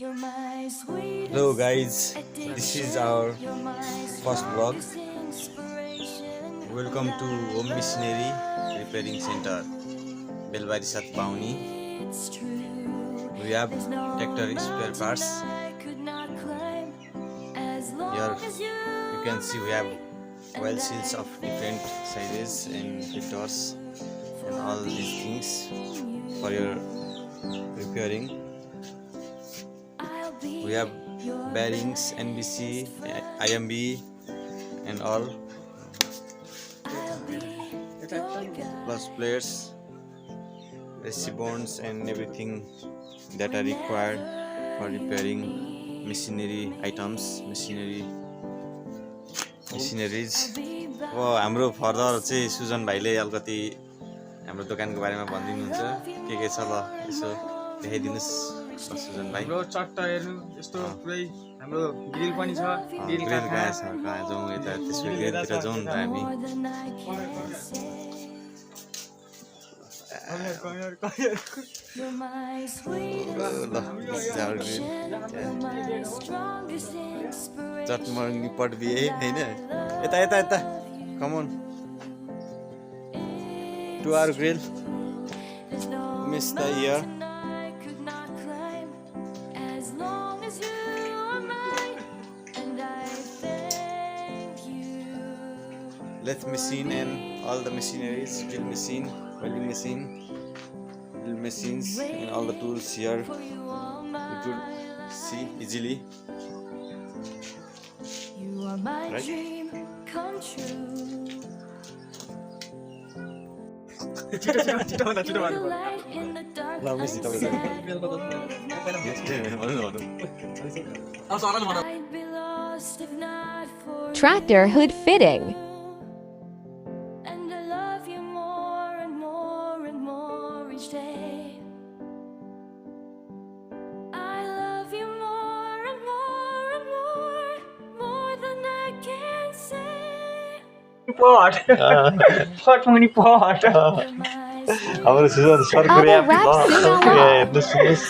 Hello guys, this is our first vlog. Welcome to Home Machinery Repairing Center, Belbari Sat Pauni. We have tractor spare parts. Here you can see we have oil seals of different sizes and filters and all these things for your repairing. We have bearings, NBC, IMB and all, plus plates, RC bonds and everything that are required for repairing machinery items, machineries. अब हाम्रो further चाहिँ सुजन भाइले अलिकति हाम्रो दोकानको बारेमा भनिदिनुहुन्छ के छ ल यसो देखाइदिनुस् सुजन भाइ। हाम्रो चट्टा हेर्नु यस्तो पुरै हाम्रो ग्रिल पनि छ, ग्रिल कहाँ छ कहाँ जाउँ यता त्यसको ग्रिलतिर जाउँ न त हामी। चटमर्नी पट बिहे हैन यता यता यता come on to our grill. Miss the year. Lathe machine and all the machineries, drill machine, welding machine, drill machines and all the tools here. You could see easily. Right? Tractor hood fitting. And I love you more and more and more each day. I love you more and more and more than I can say. pot pot muni pot हाम्रो सुजन सरको rap हेर्नु सुन्नुस्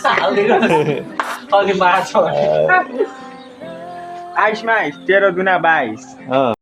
अघि 22 आइसमा 13 गुना 22